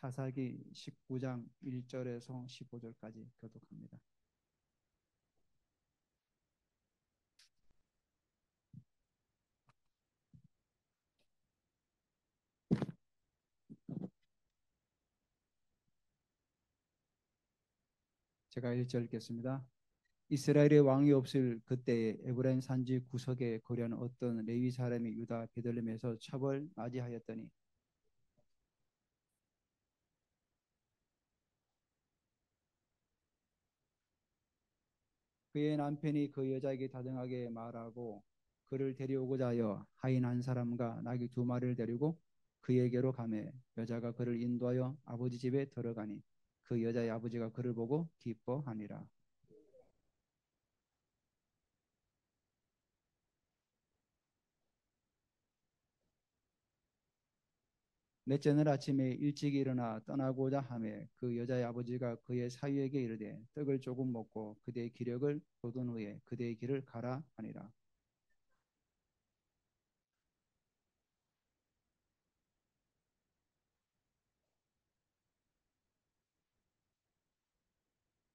사사기 19장 1절에서 15절까지 교독합니다. 제가 1절 읽겠습니다. 이스라엘의 왕이 없을 그때에 에브라임 산지 구석에 거류하는 어떤 레위 사람이 유다 베들레헴에서 첩을 맞이하였더니 그의 남편이 그 여자에게 다정하게 말하고 그를 데려오고자 하여 하인 한 사람과 나귀 두 마리를 데리고 그에게로 가매 여자가 그를 인도하여 아버지 집에 들어가니 그 여자의 아버지가 그를 보고 기뻐하니라. 넷째 날 아침에 일찍 일어나 떠나고자 하매 그 여자의 아버지가 그의 사위에게 이르되 떡을 조금 먹고 그대의 기력을 돋운 후에 그대의 길을 가라 하니라.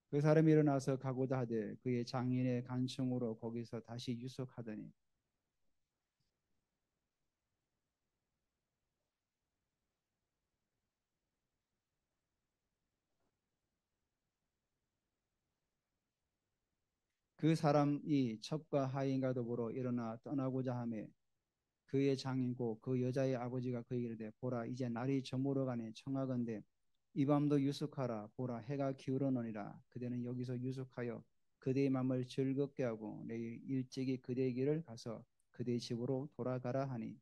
그 사람이 일어나서 가고자 하되 그의 장인의 간청으로 거기서 다시 유숙하더니 그 사람이 첩과 하인과 더불어 일어나 떠나고자 하매 그의 장인고 그 여자의 아버지가 그에게 이르되 보라 이제 날이 저물어 가니 청하건대 이 밤도 유숙하라 보라 해가 기울어느니라 그대는 여기서 유숙하여 그대의 마음을 즐겁게 하고 내일 일찍이 그대의 길을 가서 그대의 집으로 돌아가라 하니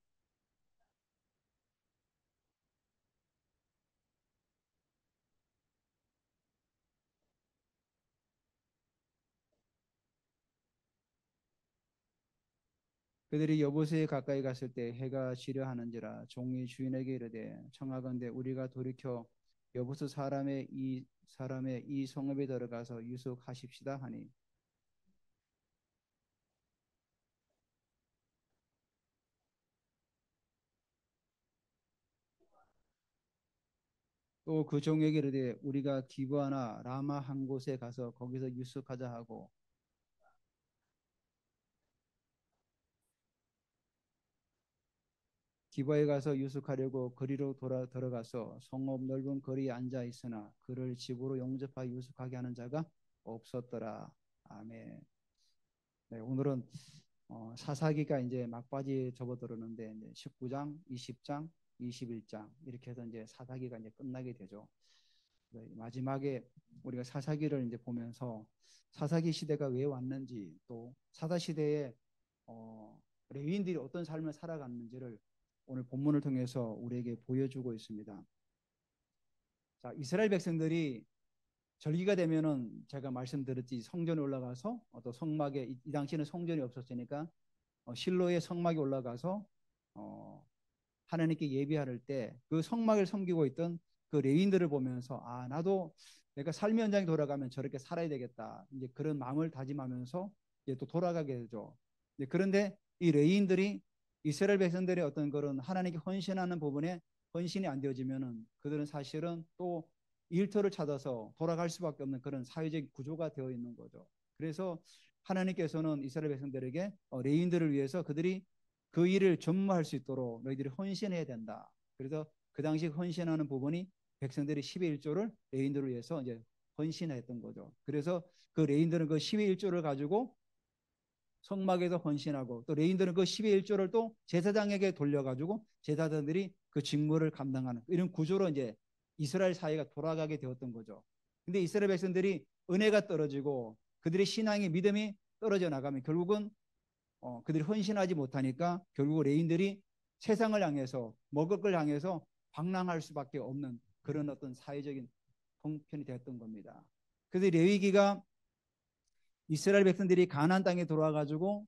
그들이 여보세에 가까이 갔을 때 해가 지려 하는지라 종이 주인에게 이르되 청하건대 우리가 돌이켜 여보스 사람의 이 성읍에 들어가서 유숙하십시다 하니 또 그 종에게 이르되 우리가 기브아나 라마 한 곳에 가서 거기서 유숙하자 하고 기브아에 가서 유숙하려고 거리로 돌아 들어가서 성읍 넓은 거리에 앉아 있으나 그를 집으로 용접하여 유숙하게 하는 자가 없었더라. 아멘. 네, 오늘은 사사기가 이제 막바지에 접어들었는데 이제 19장, 20장, 21장 이렇게 해서 이제 사사기가 이제 끝나게 되죠. 네, 마지막에 우리가 사사기를 이제 보면서 사사기 시대가 왜 왔는지 또 사사 시대에 레위인들이 어떤 삶을 살아갔는지를 오늘 본문을 통해서 우리에게 보여주고 있습니다. 자, 이스라엘 백성들이 절기가 되면은 제가 말씀드렸지 성전에 올라가서 또 성막에 이 당시에는 성전이 없었으니까 실로의 성막에 올라가서 어, 하나님께 예배할 때 그 성막을 섬기고 있던 그 레위인들을 보면서 아 나도 내가 삶의 현장에 돌아가면 저렇게 살아야 되겠다 이제 그런 마음을 다짐하면서 이제 또 돌아가게 되죠. 그런데 이 레위인들이 이스라엘 백성들의 어떤 그런 하나님께 헌신하는 부분에 헌신이 안 되어지면은 그들은 사실은 또 일터를 찾아서 돌아갈 수밖에 없는 그런 사회적 구조가 되어 있는 거죠. 그래서 하나님께서는 이스라엘 백성들에게 레위인들을 위해서 그들이 그 일을 전무할 수 있도록 너희들이 헌신해야 된다. 그래서 그 당시 헌신하는 부분이 백성들이 10의 1조를 레인들을 위해서 이제 헌신했던 거죠. 그래서 그 레인들은 그 10의 1조를 가지고 성막에서 헌신하고 또 레인들은 그 10의 1조를 또 제사장에게 돌려가지고 제사장들이 그 직무를 감당하는 이런 구조로 이제 이스라엘 사회가 돌아가게 되었던 거죠. 근데 이스라엘 백성들이 은혜가 떨어지고 그들의 신앙의 믿음이 떨어져 나가면 결국은 그들이 헌신하지 못하니까 결국 레인들이 세상을 향해서 먹을 걸 향해서 방랑할 수밖에 없는 그런 어떤 사회적인 형편이 되었던 겁니다. 그래서 레위기가 이스라엘 백성들이 가나안 땅에 들어와 가지고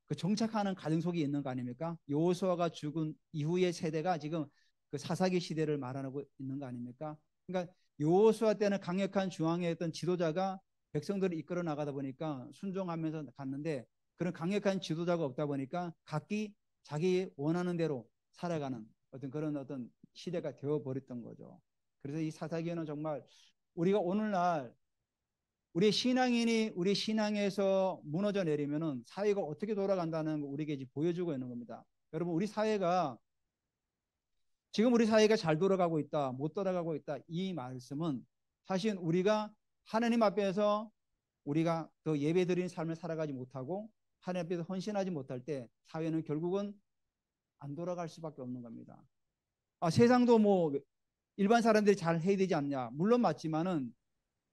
그 정착하는 과정 속에 있는 거 아닙니까? 여호수아가 죽은 이후의 세대가 지금 그 사사기 시대를 말하고 있는 거 아닙니까? 그러니까 여호수아 때는 강력한 중앙의 어떤 지도자가 백성들을 이끌어 나가다 보니까 순종하면서 갔는데 그런 강력한 지도자가 없다 보니까 각기 자기 원하는 대로 살아가는 어떤 그런 어떤 시대가 되어버렸던 거죠. 그래서 이 사사기는 정말 우리가 오늘날 우리 신앙인이 우리 신앙에서 무너져 내리면은 사회가 어떻게 돌아간다는 거 우리에게 이제 보여주고 있는 겁니다. 여러분, 우리 사회가 지금 우리 사회가 잘 돌아가고 있다, 못 돌아가고 있다, 이 말씀은 사실 우리가 하나님 앞에서 우리가 그 예배드리는 삶을 살아가지 못하고 하나님 앞에서 헌신하지 못할 때 사회는 결국은 안 돌아갈 수밖에 없는 겁니다. 세상도 뭐 일반 사람들이 잘 해야 되지 않냐, 물론 맞지만은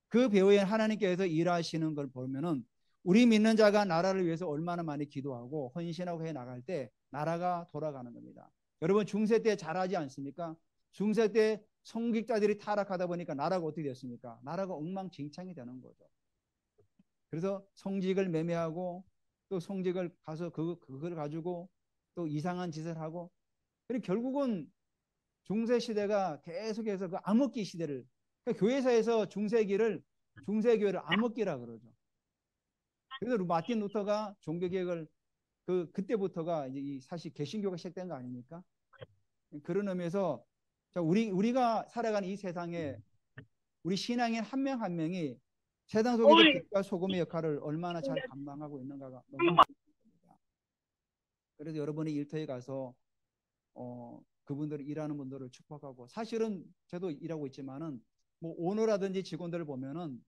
그 배후에 하나님께서 일하시는 걸 보면은 우리 믿는 자가 나라를 위해서 얼마나 많이 기도하고 헌신하고 해 나갈 때 나라가 돌아가는 겁니다. 여러분, 중세 때 잘하지 않습니까? 중세 때 성직자들이 타락하다 보니까 나라가 어떻게 됐습니까? 나라가 엉망진창이 되는 거죠. 그래서 성직을 매매하고 또 성직을 가서 그걸 가지고 또 이상한 짓을 하고, 그리고 결국은 중세 시대가 계속해서 그 암흑기 시대를, 그러니까 교회사에서 중세교회를 암흑기라 그러죠. 그래서 마틴 루터가 종교개혁을 그때부터가 이제 사실 개신교가 시작된 거 아닙니까? 그런 의미에서 자, 우리가 살아가는 이 세상에 우리 신앙인 한 명 한 명이 세상 속에서 빛과 소금의 역할을 얼마나 잘 감당하고 있는가가 너무 중요합니다. 그래서 여러분이 일터에 가서 그분들 일하는 분들을 축복하고, 사실은 저도 일하고 있지만은 뭐 오너라든지 직원들을 보면은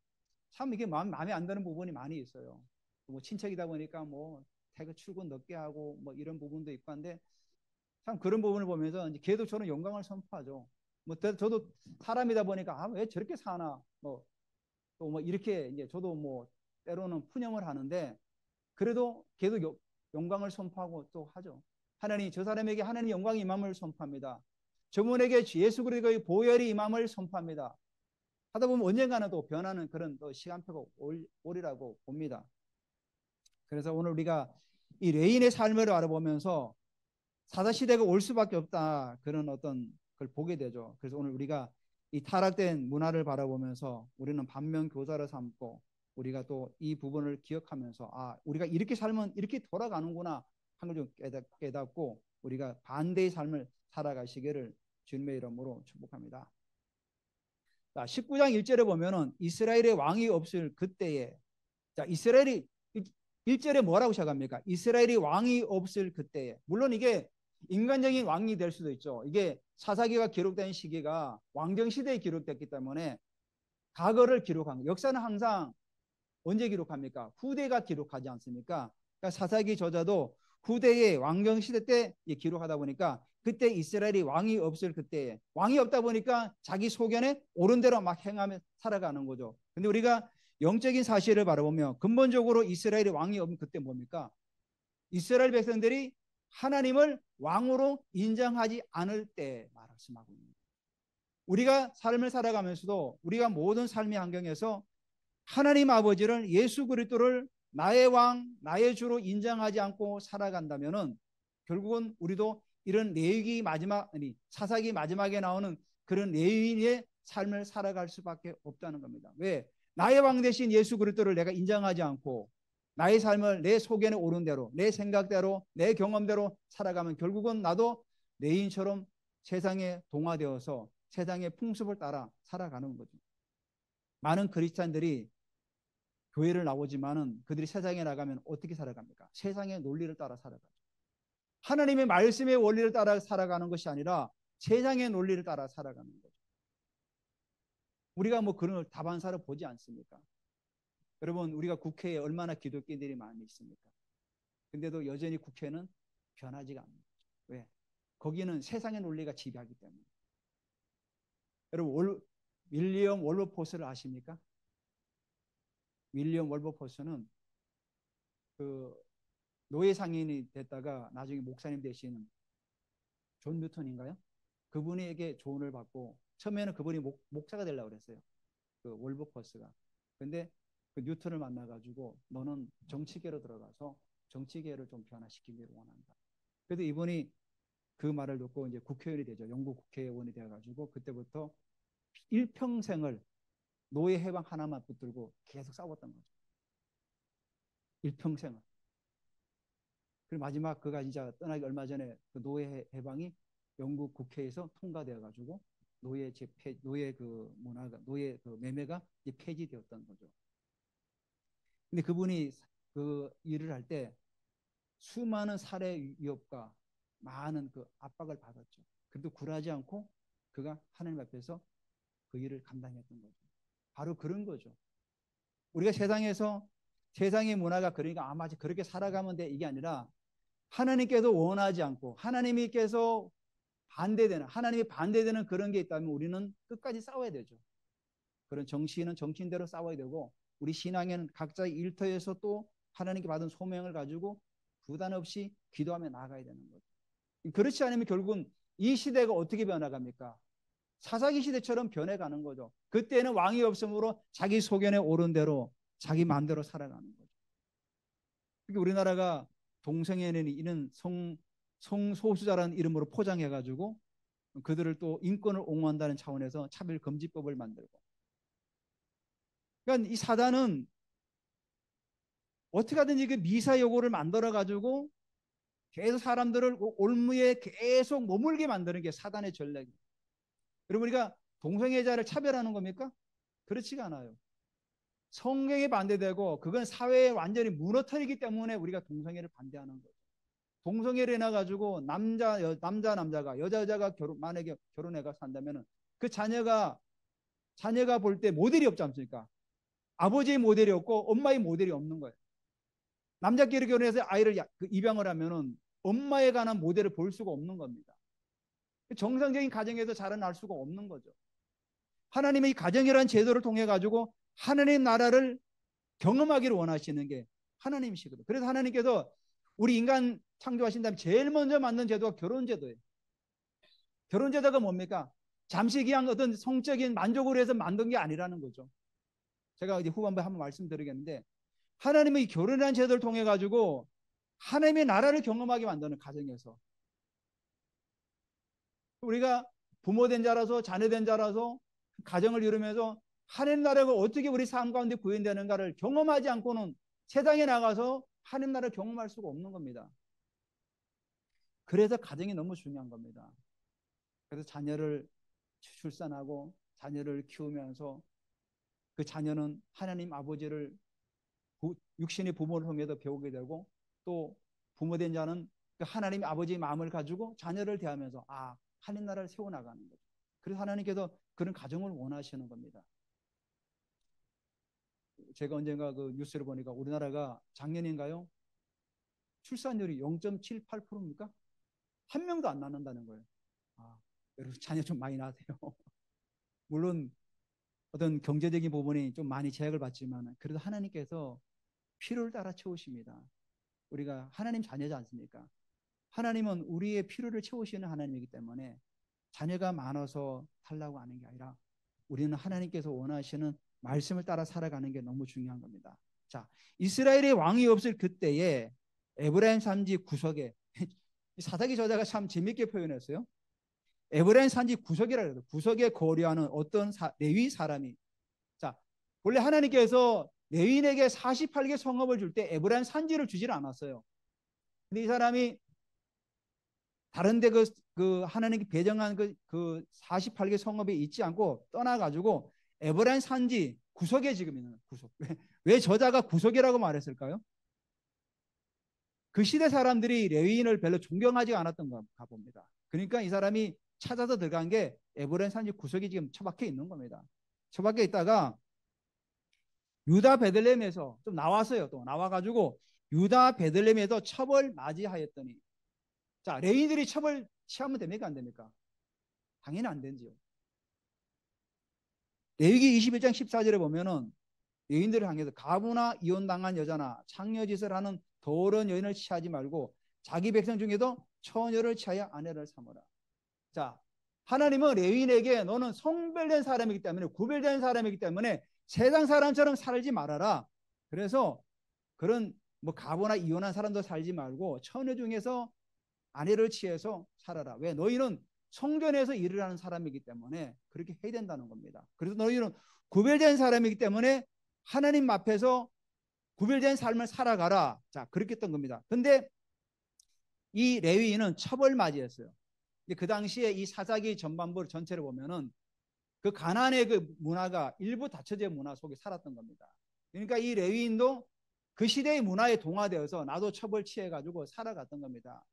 참 이게 마음에 안 드는 부분이 많이 있어요. 뭐 친척이다 보니까 뭐 퇴근 출근 늦게 하고 뭐 이런 부분도 있고 한데, 참 그런 부분을 보면서 이제 걔도 저는 영광을 선포하죠. 뭐 저도 사람이다 보니까 왜 저렇게 사나 뭐 또 뭐 이렇게 이제 저도 뭐 때로는 푸념을 하는데, 그래도 걔도 영광을 선포하고 또 하죠. 하나님, 저 사람에게 하나님 영광이 임함을 선포합니다. 저분에게 예수 그리스도의 보혈이 임함을 선포합니다. 하다 보면 언젠가는 또 변하는 그런 또 시간표가 오리라고 봅니다. 그래서 오늘 우리가 이 레인의 삶을 알아보면서 사사시대가 올 수밖에 없다, 그런 어떤 걸 보게 되죠. 그래서 오늘 우리가 이 타락된 문화를 바라보면서 우리는 반면교사를 삼고 우리가 또 이 부분을 기억하면서 우리가 이렇게 살면 이렇게 돌아가는구나 하는 걸 좀 깨닫고 우리가 반대의 삶을 살아가시기를 주님의 이름으로 축복합니다. 자, 19장 1절에 보면은 이스라엘의 왕이 없을 그때에, 자, 이스라엘이 1절에 뭐라고 시작합니까? 이스라엘이 왕이 없을 그때에. 물론 이게 인간적인 왕이 될 수도 있죠. 이게 사사기가 기록된 시기가 왕정 시대에 기록됐기 때문에 과거를 기록한 거예요. 역사는 항상 언제 기록합니까? 후대가 기록하지 않습니까? 그러니까 사사기 저자도 후대의 왕정 시대 때 기록하다 보니까 그때 이스라엘이 왕이 없을 그때에, 왕이 없다 보니까 자기 소견에 옳은 대로 막 행하며 살아가는 거죠. 근데 우리가 영적인 사실을 바라보면 근본적으로 이스라엘이 왕이 없는 그때 뭡니까? 이스라엘 백성들이 하나님을 왕으로 인정하지 않을 때 말씀하고 있는 거예요. 우리가 삶을 살아가면서도 우리가 모든 삶의 환경에서 하나님 아버지를, 예수 그리스도를 나의 왕, 나의 주로 인정하지 않고 살아간다면은 결국은 우리도 이런 레위기 마지막, 아니 사사기 마지막에 나오는 그런 레위인의 삶을 살아갈 수밖에 없다는 겁니다. 왜? 나의 왕 대신 예수 그리스도를 내가 인정하지 않고 나의 삶을 내 속에는 옳은 대로, 내 생각대로, 내 경험대로 살아가면 결국은 나도 레위인처럼 세상에 동화되어서 세상의 풍습을 따라 살아가는 거죠. 많은 크리스찬들이 교회를 나오지만은 그들이 세상에 나가면 어떻게 살아갑니까? 세상의 논리를 따라 살아가죠. 하나님의 말씀의 원리를 따라 살아가는 것이 아니라 세상의 논리를 따라 살아가는 거죠. 우리가 뭐 그런 걸 다반사로 보지 않습니까? 여러분, 우리가 국회에 얼마나 기독교인들이 많이 있습니까? 근데도 여전히 국회는 변하지가 않는 거죠. 왜? 거기는 세상의 논리가 지배하기 때문에. 여러분, 윌리엄 월버포스를 아십니까? 윌리엄 월버포스는 그 노예 상인이 됐다가 나중에 목사님 되시는 존 뉴턴인가요? 그분에게 조언을 받고 처음에는 그분이 목사가 되려고 그랬어요. 그 월버퍼스가. 근데 그 뉴턴을 만나가지고 너는 정치계로 들어가서 정치계를 좀 변화시키기를 원한다. 그래서 이분이 그 말을 듣고 이제 국회의원이 되죠. 영국 국회의원이 되어가지고 그때부터 일평생을 노예 해방 하나만 붙들고 계속 싸웠던 거죠. 일평생을. 그리고 마지막 그가 진짜 떠나기 얼마 전에 그 노예 해방이 영국 국회에서 통과되어 가지고 노예 그 문화가 노예 그 매매가 이제 폐지되었던 거죠. 근데 그분이 그 일을 할 때 수많은 살해 위협과 많은 그 압박을 받았죠. 그래도 굴하지 않고 그가 하나님 앞에서 그 일을 감당했던 거죠. 바로 그런 거죠. 우리가 세상에서 세상의 문화가 그러니까 아마 그렇게 살아가면 돼 이게 아니라 하나님께서 원하지 않고 하나님께서 반대되는 하나님이 반대되는 그런 게 있다면 우리는 끝까지 싸워야 되죠. 그런 정치인은 정치인대로 싸워야 되고 우리 신앙에는 각자의 일터에서 또 하나님께 받은 소명을 가지고 부단 없이 기도하며 나아가야 되는 거죠. 그렇지 않으면 결국은 이 시대가 어떻게 변화갑니까? 사사기 시대처럼 변해가는 거죠. 그때는 왕이 없으므로 자기 소견에 오른 대로 자기 마음대로 살아가는 거죠. 그러니까 우리나라가 동성애는 이런 성소수자라는 이름으로 포장해가지고 그들을 또 인권을 옹호한다는 차원에서 차별금지법을 만들고. 그러니까 이 사단은 어떻게 하든지 그 미사 여고를 만들어가지고 계속 사람들을 올무에 계속 머물게 만드는 게 사단의 전략이에요. 여러분 우리가 동성애자를 차별하는 겁니까? 그렇지가 않아요. 성경에 반대되고 그건 사회에 완전히 무너뜨리기 때문에 우리가 동성애를 반대하는 거죠. 동성애를 해놔가지고 남자가 여자가 만약에 결혼해가 산다면은 그 자녀가 볼 때 모델이 없지 않습니까? 아버지의 모델이 없고 엄마의 모델이 없는 거예요. 남자끼리 결혼해서 아이를 입양을 하면은 엄마에 관한 모델을 볼 수가 없는 겁니다. 정상적인 가정에서 자라날 수가 없는 거죠. 하나님의 가정이라는 제도를 통해 가지고 하나님의 나라를 경험하기를 원하시는 게 하나님이시거든요. 그래서 하나님께서 우리 인간 창조하신 다음에 제일 먼저 만든 제도가 결혼제도예요. 결혼제도가 뭡니까? 잠시 그냥 어떤 성적인 만족을 해서 만든 게 아니라는 거죠. 제가 이제 후반부에 한번 말씀드리겠는데 하나님의 결혼이라는 제도를 통해 가지고 하나님의 나라를 경험하게 만드는 가정에서 우리가 부모된 자라서 자녀된 자라서 가정을 이루면서 하나님 나라가 어떻게 우리 삶 가운데 구현되는가를 경험하지 않고는 세상에 나가서 하나님 나라를 경험할 수가 없는 겁니다. 그래서 가정이 너무 중요한 겁니다. 그래서 자녀를 출산하고 자녀를 키우면서 그 자녀는 하나님 아버지를 육신의 부모를 통해서 배우게 되고 또 부모된 자는 그 하나님 아버지의 마음을 가지고 자녀를 대하면서 하나님 나라를 세워나가는 거죠. 그래서 하나님께서 그런 가정을 원하시는 겁니다. 제가 언젠가 그 뉴스를 보니까 우리나라가 작년인가요? 출산율이 0.78%입니까? 한 명도 안 낳는다는 거예요. 여러분 자녀 좀 많이 낳으세요. 물론 어떤 경제적인 부분이 좀 많이 제약을 받지만 그래도 하나님께서 필요를 따라 채우십니다. 우리가 하나님 자녀지 않습니까? 하나님은 우리의 필요를 채우시는 하나님이기 때문에 자녀가 많아서 살라고 하는 게 아니라 우리는 하나님께서 원하시는 말씀을 따라 살아가는 게 너무 중요한 겁니다. 자, 이스라엘의 왕이 없을 그때에 에브라임 산지 구석에 사사기 저자가 참 재밌게 표현했어요. 에브라임 산지 구석이라 그래요. 구석에 거류하는 어떤 레위 사람이 자, 원래 하나님께서 레위인에게 48개 성읍을 줄 때 에브라임 산지를 주질 않았어요. 근데 이 사람이 다른데 하나님께 배정한 그 48개 성읍에 있지 않고 떠나가지고 에브라임 산지 구석에 지금 있는 구석. 왜 저자가 구석이라고 말했을까요? 그 시대 사람들이 레위인을 별로 존경하지 않았던가 봅니다. 그러니까 이 사람이 찾아서 들어간 게 에브라임 산지 구석이 지금 처박혀 있는 겁니다. 처박혀 있다가 유다 베들레헴에서 좀 나왔어요. 또 나와가지고 유다 베들레헴에서 첩을 맞이하였더니 자, 레위인들이 첩을 취하면 됩니까? 안 됩니까? 당연히 안 되지요. 레위기 21장 14절에 보면은 레위인들을 향해서 가부나 이혼당한 여자나 창녀짓을 하는 더러운 여인을 취하지 말고 자기 백성 중에도 처녀를 취하여 아내를 삼으라. 자, 하나님은 레위인에게 너는 성별된 사람이기 때문에 구별된 사람이기 때문에 세상 사람처럼 살지 말아라. 그래서 그런 뭐 가부나 이혼한 사람도 살지 말고 처녀 중에서 아내를 취해서 살아라. 왜? 너희는 성전에서 일을 하는 사람이기 때문에 그렇게 해야 된다는 겁니다. 그래서 너희는 구별된 사람이기 때문에 하나님 앞에서 구별된 삶을 살아가라. 자, 그렇게 했던 겁니다. 근데 이 레위인은 첩을 맞이했어요. 그 당시에 이 사사기 전반부 전체를 보면은 그 가나안의 그 문화가 일부 다처제 문화 속에 살았던 겁니다. 그러니까 이 레위인도 그 시대의 문화에 동화되어서 나도 첩을 취해가지고 살아갔던 겁니다.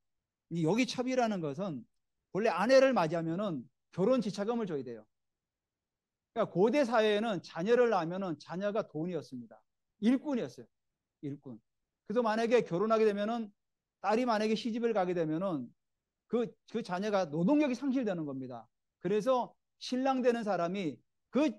여기 첩이라는 것은 원래 아내를 맞이하면은 결혼 지차금을 줘야 돼요. 그러니까 고대 사회에는 자녀를 낳으면은 자녀가 돈이었습니다. 일꾼이었어요. 일꾼. 그래서 만약에 결혼하게 되면은 딸이 만약에 시집을 가게 되면은 그 자녀가 노동력이 상실되는 겁니다. 그래서 신랑 되는 사람이 그,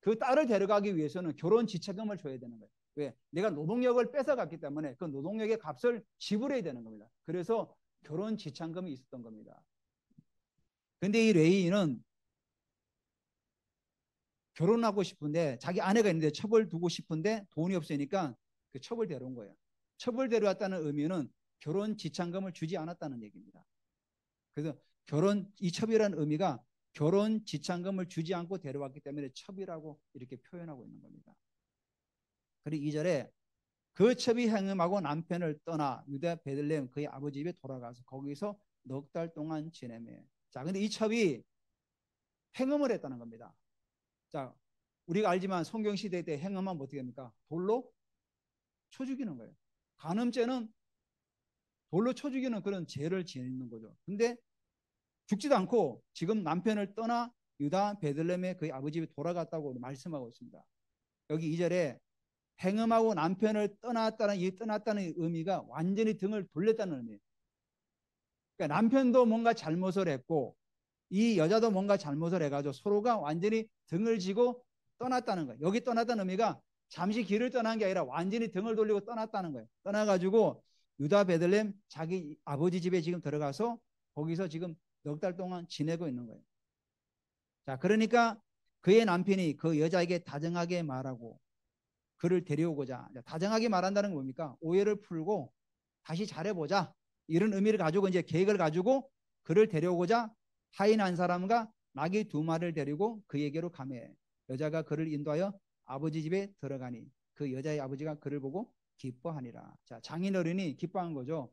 그 딸을 데려가기 위해서는 결혼 지참금을 줘야 되는 거예요. 왜? 내가 노동력을 뺏어갔기 때문에 그 노동력의 값을 지불해야 되는 겁니다. 그래서 결혼 지참금이 있었던 겁니다. 근데 이 레이인은 결혼하고 싶은데 자기 아내가 있는데 첩을 두고 싶은데 돈이 없으니까 그 첩을 데려온 거예요. 첩을 데려왔다는 의미는 결혼 지참금을 주지 않았다는 얘기입니다. 그래서 이 첩이라는 의미가 결혼 지참금을 주지 않고 데려왔기 때문에 첩이라고 이렇게 표현하고 있는 겁니다. 그리고 2절에 그 첩이 행음하고 남편을 떠나 유다 베들레헴 그의 아버지 집에 돌아가서 거기서 넉 달 동안 지내매. 자, 근데 이 첩이 행음을 했다는 겁니다. 자, 우리가 알지만 성경 시대 때 행음하면 어떻게 합니까? 돌로 쳐 죽이는 거예요. 간음죄는 돌로 쳐 죽이는 그런 죄를 지는 거죠. 근데 죽지도 않고 지금 남편을 떠나 유다 베들레헴에 그의 아버지 집에 돌아갔다고 말씀하고 있습니다. 여기 2절에 행음하고 남편을 떠났다는 이 떠났다는 의미가 완전히 등을 돌렸다는 의미예요. 그러니까 남편도 뭔가 잘못을 했고 이 여자도 뭔가 잘못을 해가지고 서로가 완전히 등을 지고 떠났다는 거예요. 여기 떠났다는 의미가 잠시 길을 떠난 게 아니라 완전히 등을 돌리고 떠났다는 거예요. 떠나가지고 유다 베들레헴 자기 아버지 집에 지금 들어가서 거기서 지금 넉 달 동안 지내고 있는 거예요. 자, 그러니까 그의 남편이 그 여자에게 다정하게 말하고 그를 데려오고자, 다정하게 말한다는 건 뭡니까? 오해를 풀고 다시 잘해보자. 이런 의미를 가지고 이제 계획을 가지고 그를 데려오고자 하인 한 사람과 나귀 2마리를 데리고 그에게로 가매 여자가 그를 인도하여 아버지 집에 들어가니 그 여자의 아버지가 그를 보고 기뻐하니라. 자, 장인어른이 기뻐한 거죠.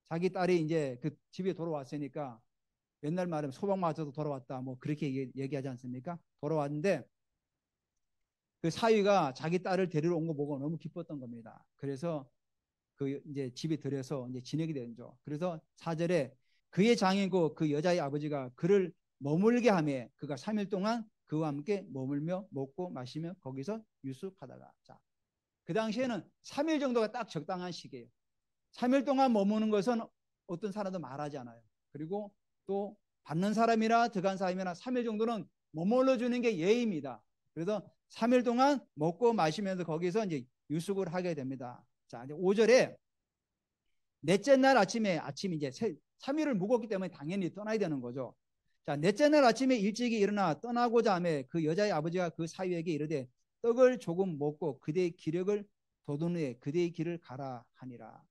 자기 딸이 이제 그 집에 돌아왔으니까 옛날 말하면 소방 맞아서 돌아왔다 뭐 그렇게 얘기하지 않습니까? 돌아왔는데 그 사위가 자기 딸을 데리러 온 거 보고 너무 기뻤던 겁니다. 그래서 그 이제 집에 들여서 이제 지내게 되죠. 그래서 4절에 그의 장인고 그 여자의 아버지가 그를 머물게 하며 그가 3일 동안 그와 함께 머물며 먹고 마시며 거기서 유숙하다가 자, 그 당시에는 3일 정도가 딱 적당한 시기예요. 3일 동안 머무는 것은 어떤 사람도 말하지 않아요. 그리고 또 받는 사람이나 들어간 사람이나 3일 정도는 머물러 주는 게 예의입니다. 그래서 3일 동안 먹고 마시면서 거기서 이제 유숙을 하게 됩니다. 자, 이제 5절에 넷째 날 아침에 이제 3일을 묵었기 때문에 당연히 떠나야 되는 거죠. 자, 넷째 날 아침에 일찍이 일어나 떠나고자 하며 그 여자의 아버지가 그 사위에게 이르되 떡을 조금 먹고 그대의 기력을 돋운 후에 그대의 길을 가라 하니라.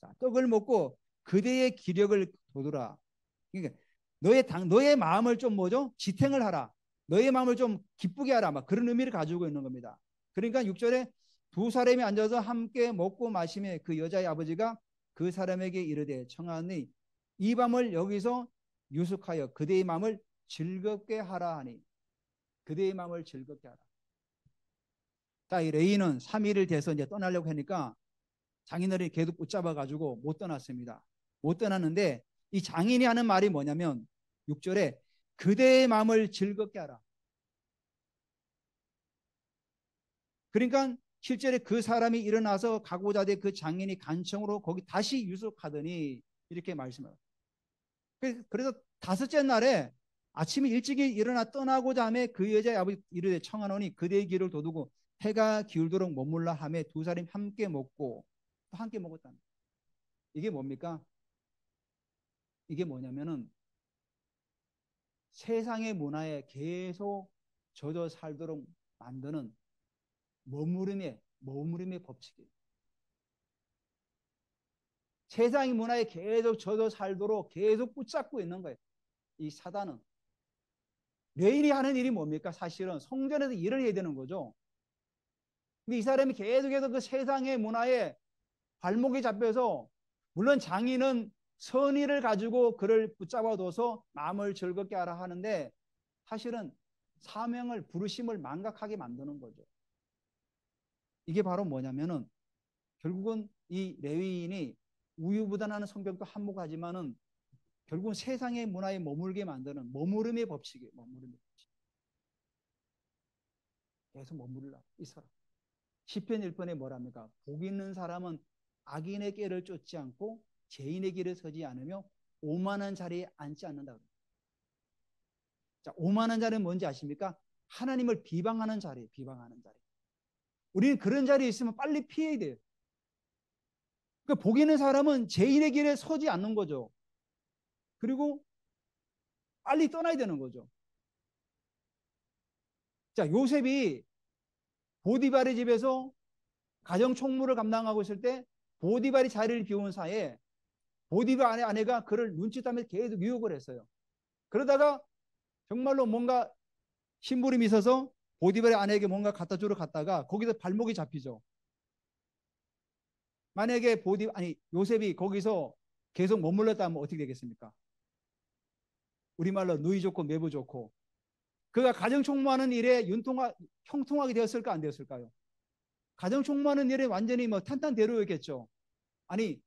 자, 떡을 먹고 그대의 기력을 돋우라. 그러니까 너의 마음을 좀 뭐죠? 지탱을 하라. 너의 마음을 좀 기쁘게 하라. 막 그런 의미를 가지고 있는 겁니다. 그러니까 6절에 2사람이 앉아서 함께 먹고 마시며 그 여자의 아버지가 그 사람에게 이르되 청하니 이 밤을 여기서 유숙하여 그대의 마음을 즐겁게 하라 하니 그대의 마음을 즐겁게 하라. 자, 이 레이는 3일을 돼서 이제 떠나려고 하니까 장인어른이 계속 붙잡아 가지고 못 떠났습니다. 못 떠났는데 이 장인이 하는 말이 뭐냐면 6절에 그대의 마음을 즐겁게 하라. 그러니까 실제로 그 사람이 일어나서 가고자 돼 그 장인이 간청으로 거기 다시 유숙하더니 이렇게 말씀해요. 그래서 5째 날에 아침에 일찍이 일어나 떠나고자 하며 그 여자의 아버지 이르되 청하노니 그대의 길을 도두고 해가 기울도록 머물라 하며 2사람이 함께 먹고 또 함께 먹었다. 이게 뭡니까? 이게 뭐냐면은 세상의 문화에 계속 젖어 살도록 만드는 머무름의 법칙이에요. 세상의 문화에 계속 젖어 살도록 계속 붙잡고 있는 거예요. 이 사단은. 레인이 하는 일이 뭡니까? 사실은 성전에서 일을 해야 되는 거죠. 근데 이 사람이 계속해서 그 세상의 문화에 발목이 잡혀서 물론 장인은 선의를 가지고 그를 붙잡아둬서 마음을 즐겁게 하라 하는데 사실은 사명을 부르심을 망각하게 만드는 거죠. 이게 바로 뭐냐면은 결국은 이 레위인이 우유부단하는 성격도 한몫하지만은 결국은 세상의 문화에 머물게 만드는 머무름의 법칙이에요. 머무름의 법칙. 계속 머물라 있어라. 시편 1편에 뭐랍니까? 복 있는 사람은 악인의 길을 쫓지 않고 죄인의 길을 서지 않으며 오만한 자리에 앉지 않는다. 자, 오만한 자리는 뭔지 아십니까? 하나님을 비방하는 자리, 비방하는 자리. 우리는 그런 자리에 있으면 빨리 피해야 돼요. 그러니까 복 있는 사람은 죄인의 길에 서지 않는 거죠. 그리고 빨리 떠나야 되는 거죠. 자, 요셉이 보디발의 집에서 가정 총무를 감당하고 있을 때 보디발이 자리를 비운 사이에 보디발 아내가 그를 눈치따면서 계속 유혹을 했어요. 그러다가 정말로 뭔가 심부름이 있어서 보디발의 아내에게 뭔가 갖다 주러 갔다가 거기서 발목이 잡히죠. 만약에 요셉이 거기서 계속 머물렀다면 어떻게 되겠습니까? 우리말로 누이 좋고 매부 좋고 그가 가정 총무하는 일에 형통하게 되었을까 안 되었을까요? 가정 총무하는 일에 완전히 뭐 탄탄대로였겠죠. 아니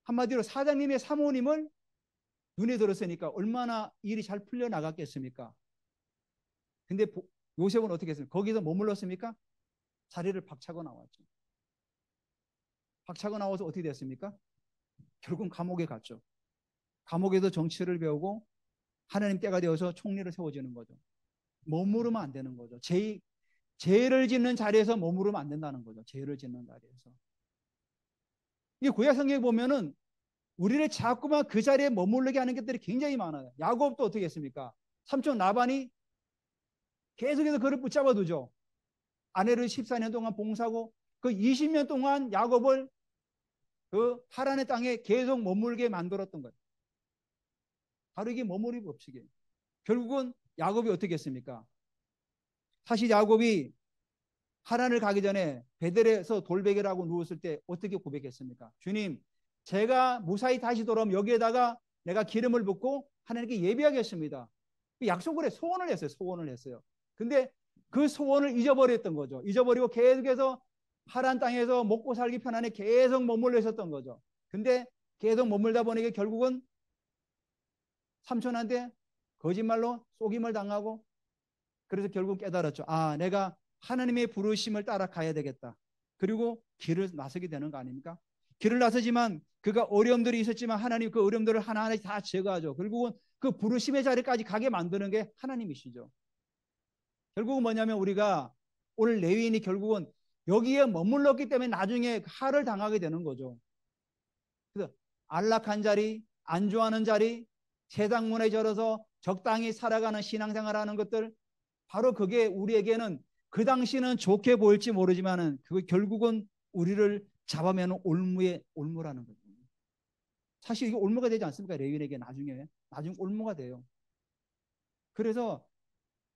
한마디로 사장님의 사모님을 눈에 들었으니까 얼마나 일이 잘 풀려 나갔겠습니까? 근데 요셉은 어떻게 했습니까? 거기서 머물렀습니까? 자리를 박차고 나왔죠. 박차고 나와서 어떻게 됐습니까? 결국은 감옥에 갔죠. 감옥에서 정치를 배우고 하나님 때가 되어서 총리를 세워지는 거죠. 머무르면 안 되는 거죠. 죄를 짓는 자리에서 머무르면 안 된다는 거죠. 죄를 짓는 자리에서. 이게 구약 성경에 보면은 우리를 자꾸만 그 자리에 머무르게 하는 것들이 굉장히 많아요. 야곱도 어떻게 했습니까? 삼촌 라반이 계속해서 그를 붙잡아 두죠. 아내를 14년 동안 봉사하고 그 20년 동안 야곱을 그 하란의 땅에 계속 머물게 만들었던 거예요. 바로 이게 머무리 법칙이에요. 결국은 야곱이 어떻게 했습니까? 사실 야곱이 하란을 가기 전에 베델에서 돌베개를 하고 누웠을 때 어떻게 고백했습니까? 주님, 제가 무사히 다시 돌아오면 여기에다가 내가 기름을 붓고 하나님께 예비하겠습니다. 약속을 해, 소원을 했어요. 소원을 했어요. 근데 그 소원을 잊어버렸던 거죠. 잊어버리고 계속해서 하란 땅에서 먹고 살기 편안해 계속 머물러 있었던 거죠. 근데 계속 머물다 보니까 결국은 삼촌한테 거짓말로 속임을 당하고 그래서 결국 깨달았죠. 아, 내가 하나님의 부르심을 따라 가야 되겠다. 그리고 길을 나서게 되는 거 아닙니까? 길을 나서지만 그가 어려움들이 있었지만 하나님 그 어려움들을 하나하나 다 제거하죠. 결국은 그 부르심의 자리까지 가게 만드는 게 하나님이시죠. 결국은 뭐냐면 우리가 오늘 레위인이 결국은 여기에 머물렀기 때문에 나중에 할을 당하게 되는 거죠. 그래서 안락한 자리, 안 좋아하는 자리, 세상 문화에 절어서 적당히 살아가는 신앙생활하는 것들 바로 그게 우리에게는 그 당시는 좋게 보일지 모르지만은 그 결국은 우리를 잡아매는 올무라는 거죠. 사실 이게 올무가 되지 않습니까? 레위인에게 나중에 올무가 돼요. 그래서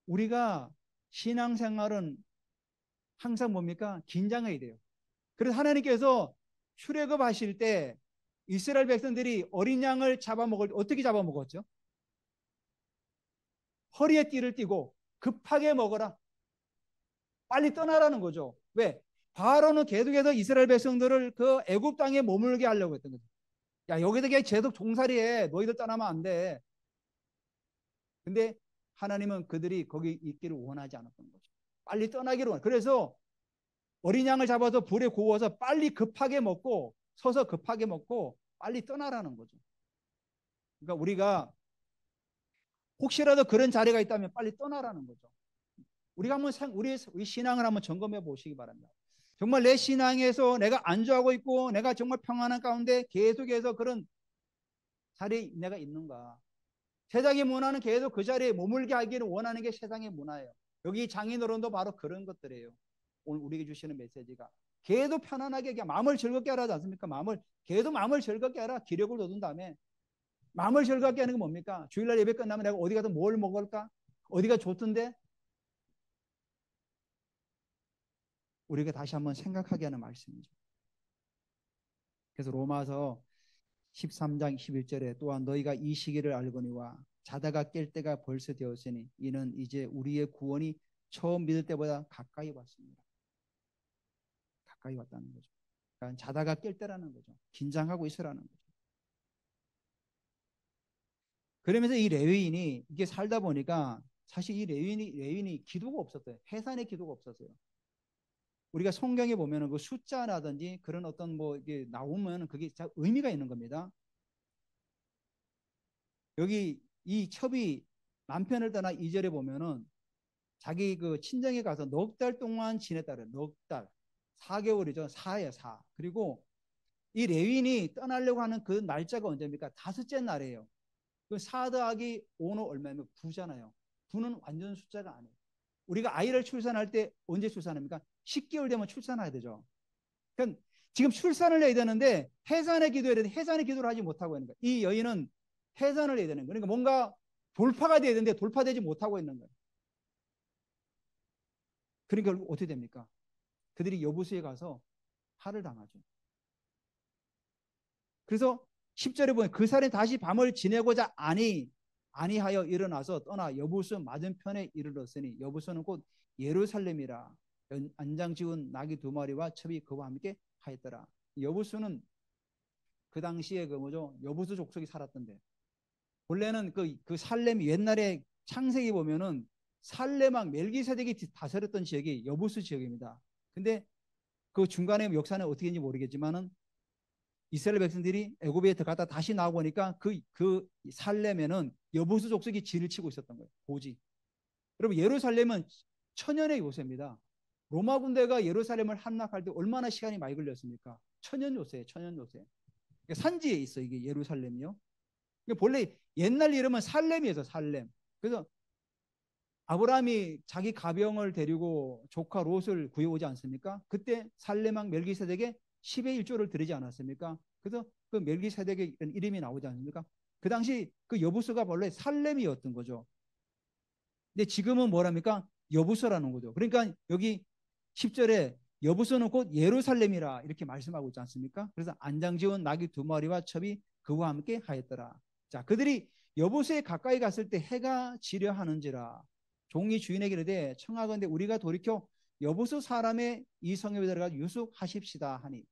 우리가 신앙생활은 항상 뭡니까? 긴장해야 돼요. 그래서 하나님께서 출애굽하실 때 이스라엘 백성들이 어린 양을 잡아먹을 때 어떻게 잡아먹었죠? 허리에 띠를 띠고 급하게 먹어라. 빨리 떠나라는 거죠. 왜? 바로는 계속해서 이스라엘 백성들을 그 애굽 땅에 머물게 하려고 했던 거죠. 야, 여기서 그냥 계속 종살이해. 너희들 떠나면 안 돼. 근데 하나님은 그들이 거기 있기를 원하지 않았던 거죠. 빨리 떠나기를 원. 그래서 어린 양을 잡아서 불에 구워서 빨리 급하게 먹고 서서 급하게 먹고 빨리 떠나라는 거죠. 그러니까 우리가 혹시라도 그런 자리가 있다면 빨리 떠나라는 거죠. 우리가 한번 우리의 신앙을 한번 점검해 보시기 바랍니다. 정말 내 신앙에서 내가 안주하고 있고 내가 정말 평안한 가운데 계속해서 그런 자리에 내가 있는가. 세상의 문화는 계속 그 자리에 머물게 하기를 원하는 게 세상의 문화예요. 여기 장인어른도 바로 그런 것들이에요. 오늘 우리에게 주시는 메시지가 계속 편안하게 그냥 마음을 즐겁게 하라지 않습니까? 마음을 즐겁게 하라. 기력을 돋은 다음에 마음을 즐겁게 하는 게 뭡니까? 주일날 예배 끝나면 내가 어디 가서 뭘 먹을까? 어디가 좋던데? 우리가 다시 한번 생각하게 하는 말씀이죠. 그래서 로마서 13장 11절에 또한 너희가 이 시기를 알거니와 자다가 깰 때가 벌써 되었으니 이는 이제 우리의 구원이 처음 믿을 때보다 가까이 왔습니다. 가까이 왔다는 거죠. 그러니까 자다가 깰 때라는 거죠. 긴장하고 있으라는 거죠. 그러면서 이 레위인이 이게 살다 보니까 사실 이 레위인이 기도가 없었어요. 해산의 기도가 없었어요. 우리가 성경에 보면은 그 숫자라든지 그런 어떤 뭐 이게 나오면 그게 의미가 있는 겁니다. 여기 이 첩이 남편을 떠나 2절에 보면은 자기 그 친정에 가서 넉 달 동안 지냈다래. 넉 달. 4개월이죠. 4에 4. 그리고 이 레윈이 떠나려고 하는 그 날짜가 언제입니까? 다섯째 날이에요. 그 4 더하기 5는 얼마냐면 9잖아요. 9는 완전 숫자가 아니에요. 우리가 아이를 출산할 때 언제 출산합니까? 10개월 되면 출산해야 되죠. 그러니까 지금 출산을 해야 되는데 해산의 기도해야 되는데 해산의 기도를 하지 못하고 있는 거예요. 이 여인은 해산을 해야 되는 거예요. 그러니까 뭔가 돌파가 돼야 되는데 돌파되지 못하고 있는 거예요. 그러니까 어떻게 됩니까? 그들이 여부수에 가서 할을 당하죠. 그래서 10절에 보면 그 사람이 다시 밤을 지내고자 아니하여 일어나서 떠나 여부수 맞은편에 이르렀으니 여부수는 곧 예루살렘이라 안장 지은 나귀 2마리와 첩이 그와 함께 하였더라. 여부수는 그 당시에 그 뭐죠? 여부수 족속이 살았던데 원래는 그 살렘 옛날에 창세기 보면은 살렘왕 멜기세덱이 다스렸던 지역이 여부수 지역입니다. 근데 그 중간에 역사는 어떻게 인지 모르겠지만은 이스라엘 백성들이 애굽에 들어갔다 다시 나오니까 그 살렘에는 여부수 족속이 진을 치고 있었던 거예요. 고지. 여러분 예루살렘은 천년의 요새입니다. 로마 군대가 예루살렘을 함락할 때 얼마나 시간이 많이 걸렸습니까? 천년 요새, 천년 요새. 그러니까 산지에 있어 이게 예루살렘이요. 그러니까 본래 옛날 이름은 살렘이어서 살렘. 그래서 아브라함이 자기 가병을 데리고 조카 롯을 구해오지 않습니까? 그때 살렘왕 멜기세덱에 10의 1조를 드리지 않았습니까? 그래서 그 멜기세덱의 이름이 나오지 않습니까? 그 당시 그 여부수가 원래 살렘이었던 거죠. 근데 지금은 뭐랍니까? 여부서라는 거죠. 그러니까 여기 10절에 여부서는 곧 예루살렘이라 이렇게 말씀하고 있지 않습니까? 그래서 안장지은 나귀 2마리와 첩이 그와 함께 하였더라. 자, 그들이 여부서에 가까이 갔을 때 해가 지려 하는지라 종이 주인에게 이르되 청하건대 우리가 돌이켜 여부서 사람의 이 성에 들어가 유숙하십시다 하니.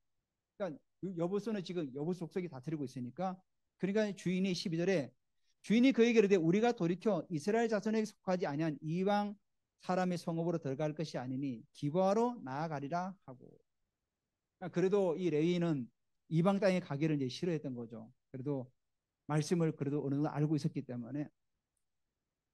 그러니까 여부서는 지금 여부서 족속이 다스리고 있으니까 그러니까 주인이 12절에 주인이 그에게 이르되 우리가 돌이켜 이스라엘 자손에게 속하지 아니한 이방 사람의 성읍으로 들어갈 것이 아니니 기브아로 나아가리라 하고. 그러니까 그래도 이 레위인은 이방 땅에 가기를 이제 싫어했던 거죠. 그래도 말씀을 그래도 어느 정도 알고 있었기 때문에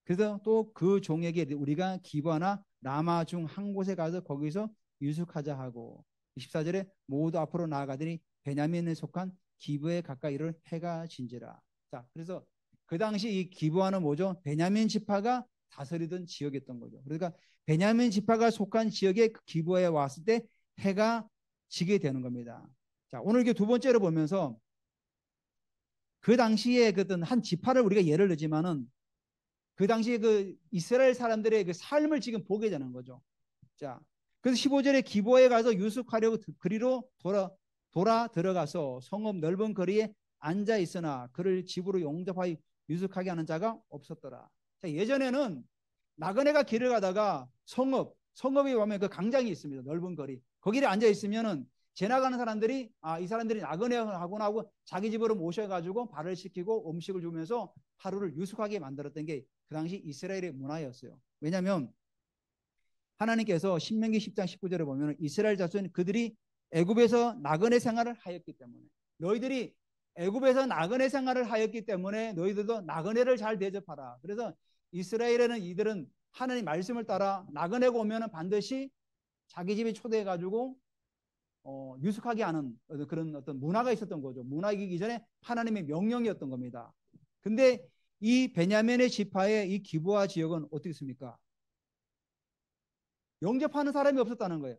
그래서 또 그 종에게 우리가 기브아나 라마 중 한 곳에 가서 거기서 유숙하자 하고 24절에 모두 앞으로 나아가더니 베냐민에 속한 기브에 가까이 이를 해가 진지라. 자, 그래서 그 당시 이 기브아는 뭐죠? 베냐민 지파가 다스리던 지역이었던 거죠. 그러니까 베냐민 지파가 속한 지역에 그 기브아에 왔을 때 해가 지게 되는 겁니다. 자, 오늘 이게 두 번째로 보면서 그 당시에 그 어떤 한 지파를 우리가 예를 들지만은 그 당시에 그 이스라엘 사람들의 그 삶을 지금 보게 되는 거죠. 자, 그래서 15절에 기브아에 가서 유숙하려고 그리로 돌아 들어가서 성읍 넓은 거리에 앉아 있으나 그를 집으로 용접하여 유숙하게 하는 자가 없었더라. 자, 예전에는 나그네가 길을 가다가 성읍이 보면 그 강장이 있습니다. 넓은 거리. 거기에 앉아 있으면은 지나가는 사람들이 이 사람들이 나그네하구나 하고 자기 집으로 모셔가지고 발을 씻기고 음식을 주면서 하루를 유숙하게 만들었던 게 그 당시 이스라엘의 문화였어요. 왜냐하면 하나님께서 신명기 10장 19절에 보면 이스라엘 자손 그들이 애굽에서 나그네 생활을 하였기 때문에 너희들이 애굽에서 나그네 생활을 하였기 때문에 너희들도 나그네를 잘 대접하라. 그래서 이스라엘에는 이들은 하나님 말씀을 따라 나그네가 오면은 반드시 자기 집에 초대해 가지고 유숙하게 하는 그런 어떤 문화가 있었던 거죠. 문화이기 전에 하나님의 명령이었던 겁니다. 근데 이 베냐민의 지파의 이 기브아 지역은 어떻게 있습니까? 영접하는 사람이 없었다는 거예요.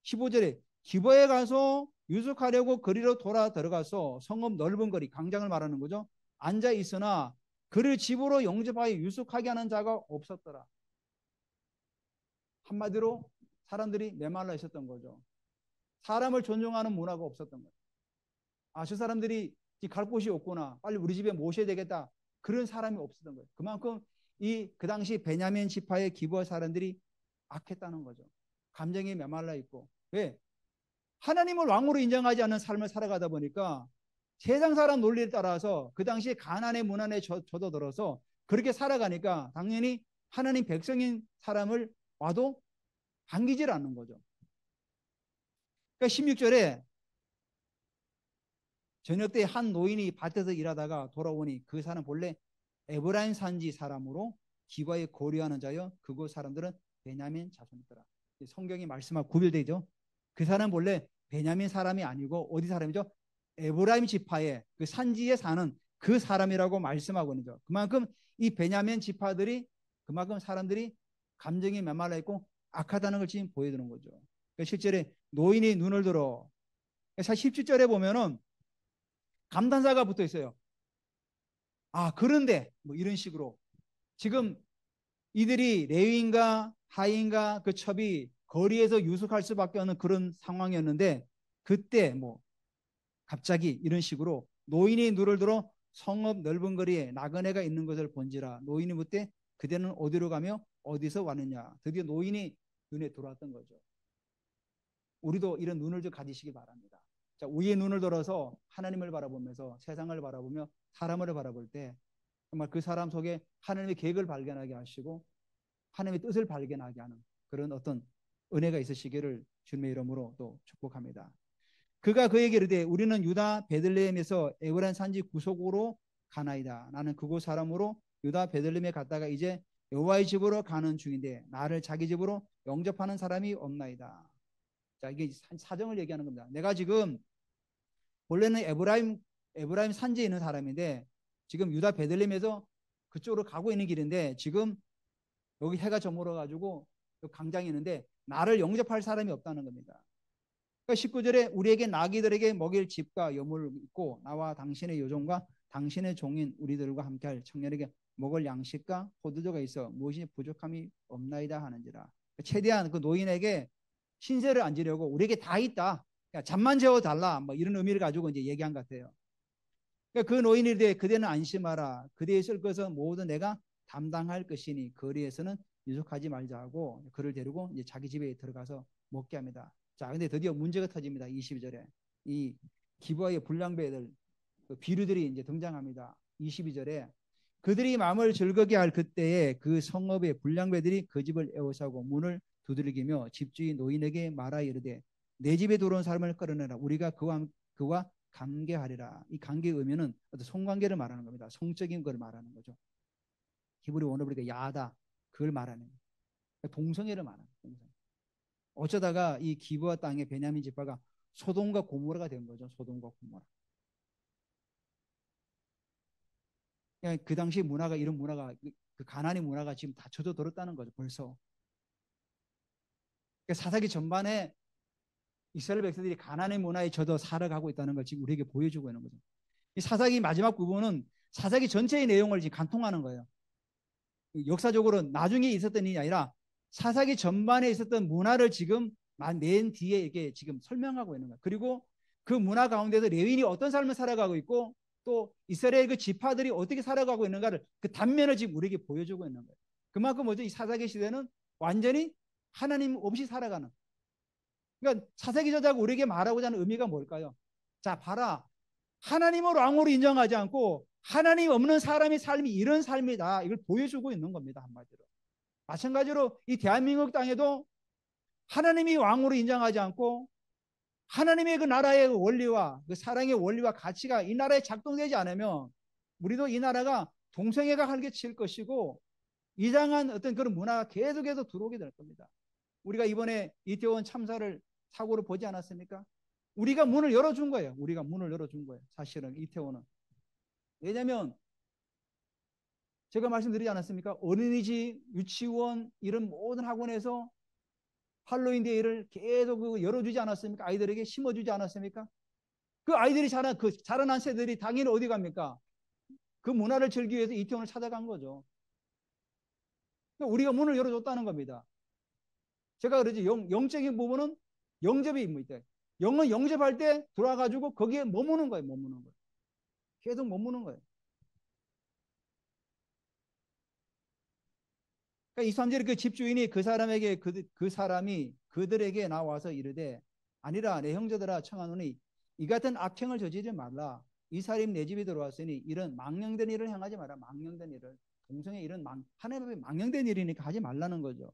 15절에 기브아에 가서 유숙하려고 거리로 돌아 들어가서 성읍 넓은 거리 강장을 말하는 거죠. 앉아 있으나 그를 집으로 영접하여 유숙하게 하는 자가 없었더라. 한마디로 사람들이 메말라 있었던 거죠. 사람을 존중하는 문화가 없었던 거예요. 아, 저 사람들이 갈 곳이 없구나. 빨리 우리 집에 모셔야 되겠다. 그런 사람이 없었던 거예요. 그만큼 그 당시 베냐민 지파의 기부한 사람들이 악했다는 거죠. 감정이 메말라 있고. 왜? 하나님을 왕으로 인정하지 않는 삶을 살아가다 보니까 세상 사람 논리에 따라서 그 당시에 가난의 문안에 젖어들어서 그렇게 살아가니까 당연히 하나님 백성인 사람을 와도 반기질 않는 거죠. 그러니까 16절에 저녁 때 한 노인이 밭에서 일하다가 돌아오니 그 사람 본래 에브라임 산지 사람으로 기과에 고려하는 자여 그곳 사람들은 베냐민 자손이더라. 성경이 말씀하고 구별되죠. 그 사람 본래 베냐민 사람이 아니고 어디 사람이죠? 에브라임 지파의 그 산지에 사는 그 사람이라고 말씀하고 있는 거죠. 그만큼 이 베냐민 지파들이 그만큼 사람들이 감정이 메말라 있고 악하다는 걸 지금 보여주는 거죠. 그러니까 실제로 노인이 눈을 들어 사실 17절에 보면은 감탄사가 붙어 있어요. 아, 그런데 뭐 이런 식으로 지금 이들이 레위인가 하인가 그 첩이 거리에서 유숙할 수밖에 없는 그런 상황이었는데 그때 뭐 갑자기 이런 식으로 노인이 눈을 들어 성읍 넓은 거리에 나그네가 있는 것을 본지라 노인이 묻되 그대는 어디로 가며 어디서 왔느냐. 드디어 노인이 눈에 들어왔던 거죠. 우리도 이런 눈을 좀 가지시기 바랍니다. 자, 우리의 눈을 들어서 하나님을 바라보면서 세상을 바라보며 사람을 바라볼 때 정말 그 사람 속에 하나님의 계획을 발견하게 하시고 하나님의 뜻을 발견하게 하는 그런 어떤 은혜가 있으시기를 주님의 이름으로 또 축복합니다. 그가 그에게 이르되 우리는 유다 베들레헴에서 에브라임 산지 구속으로 가나이다. 나는 그곳 사람으로 유다 베들레헴에 갔다가 이제 여호와의 집으로 가는 중인데 나를 자기 집으로 영접하는 사람이 없나이다. 자, 이게 사정을 얘기하는 겁니다. 내가 지금 원래는 에브라임 산지에 있는 사람인데 지금 유다 베들레헴에서 그쪽으로 가고 있는 길인데 지금 여기 해가 저물어 가지고 강장이 있는데 나를 영접할 사람이 없다는 겁니다. 그러니까 19절에 우리에게 나귀들에게 먹일 집과 여물을 있고 나와 당신의 요종과 당신의 종인 우리들과 함께할 청년에게 먹을 양식과 포도주가 있어 무엇이 부족함이 없나이다 하는지라. 최대한 그 노인에게 신세를 안 지려고 우리에게 다 있다. 그러니까 잠만 재워 달라. 뭐 이런 의미를 가지고 이제 얘기한 것 같아요. 그러니까 그 노인이 이르되 그대는 안심하라. 그대의 쓸 것은 모두 내가 담당할 것이니 거리에서는 유숙하지 말자 하고 그를 데리고 이제 자기 집에 들어가서 먹게 합니다. 자, 근데 드디어 문제가 터집니다. 22절에 이 기부하의 불량배들 그 비류들이 이제 등장합니다. 22절에 그들이 마음을 즐거게 할 그때에 그 성읍의 불량배들이 그 집을 에워싸고 문을 두들기며 집주인 노인에게 말하 이르되 내 집에 들어온 사람을 끌어내라. 우리가 그와 관계하리라. 이 관계의 의미는 어떤 성관계를 말하는 겁니다. 성적인 걸 말하는 거죠. 히브리 원어로 우리가 야다 그걸 말하는 거예요. 동성애를 말하는 거예요. 어쩌다가 이 기브아 땅의 베냐민 지파가 소돔과 고모라가 된 거죠. 소돔과 고모라. 그 당시 문화가 이런 문화가 그 가나안의 문화가 지금 다 젖어들었다는 거죠. 벌써. 사사기 전반에 이스라엘 백성들이 가나안의 문화에 젖어 살아가고 있다는 걸 지금 우리에게 보여주고 있는 거죠. 이 사사기 마지막 부분은 사사기 전체의 내용을 지금 간통하는 거예요. 역사적으로 나중에 있었던 일이 아니라 사사기 전반에 있었던 문화를 지금 낸 뒤에 이게 지금 설명하고 있는 거예요. 그리고 그 문화 가운데서 레위인이 어떤 삶을 살아가고 있고 또 이스라엘 그 지파들이 어떻게 살아가고 있는가를 그 단면을 지금 우리에게 보여주고 있는 거예요. 그만큼 뭐죠? 이 사사기 시대는 완전히 하나님 없이 살아가는. 그러니까 사사기 저자가 우리에게 말하고자 하는 의미가 뭘까요? 자, 봐라. 하나님을 왕으로 인정하지 않고 하나님 없는 사람의 삶이 이런 삶이다. 이걸 보여주고 있는 겁니다. 한마디로. 마찬가지로 이 대한민국 땅에도 하나님이 왕으로 인정하지 않고 하나님의 그 나라의 원리와 그 사랑의 원리와 가치가 이 나라에 작동되지 않으면 우리도 이 나라가 동성애가 활개칠 것이고 이상한 어떤 그런 문화가 계속해서 들어오게 될 겁니다. 우리가 이번에 이태원 참사를 사고를 보지 않았습니까? 우리가 문을 열어준 거예요. 우리가 문을 열어준 거예요. 사실은 이태원은. 왜냐하면 제가 말씀드리지 않았습니까? 어린이집, 유치원 이런 모든 학원에서 할로윈 데이를 계속 열어주지 않았습니까? 아이들에게 심어주지 않았습니까? 그 아이들이 자라난 새들이 당연히 어디 갑니까? 그 문화를 즐기기 위해서 이태원을 찾아간 거죠. 그러니까 우리가 문을 열어줬다는 겁니다. 제가 그러지 영적인 부분은 영접이 있다. 영은 영접할 때 들어와가지고 거기에 머무는 거예요. 머무는 거예요. 계속 머무는 거예요. 그러니까 23절에 그 집주인이 그 사람에게 그 사람이 그들에게 나와서 이르되 아니라 내 형제들아 청하노니 이 같은 악행을 저지르지 말라. 이 사람 내 집에 들어왔으니 이런 망령된 일을 행하지 마라. 망령된 일을. 동성애 이런 하나님 앞에 망령된 일이니까 하지 말라는 거죠.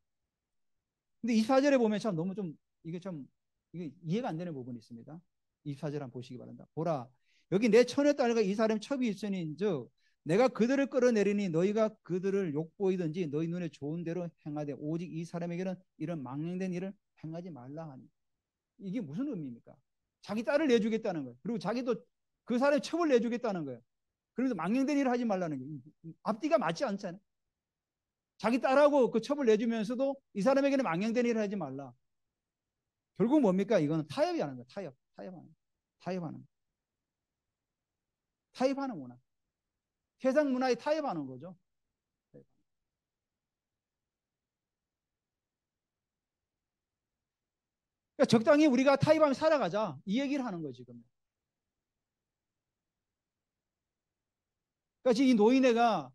근데 24절에 보면 참 너무 좀 이게 좀 이게 이해가 안 되는 부분이 있습니다. 24절 한번 보시기 바랍니다. 보라 여기 내 처녀 딸과 이 사람이 첩이 있으니즉 내가 그들을 끌어내리니 너희가 그들을 욕보이든지 너희 눈에 좋은 대로 행하되 오직 이 사람에게는 이런 망령된 일을 행하지 말라 하니 이게 무슨 의미입니까? 자기 딸을 내주겠다는 거예요. 그리고 자기도 그 사람의 첩을 내주겠다는 거예요. 그래서 망령된 일을 하지 말라는 거예요. 앞뒤가 맞지 않잖아요. 자기 딸하고 그 첩을 내주면서도 이 사람에게는 망령된 일을 하지 말라. 결국 뭡니까? 이거는 타협이라는 거예요. 타협하는 타협하는 문화. 세상 문화에 타협하는 거죠. 그러니까 적당히 우리가 타협하면 살아가자. 이 얘기를 하는 거예요, 지금. 그러니까 지금 이 노인네가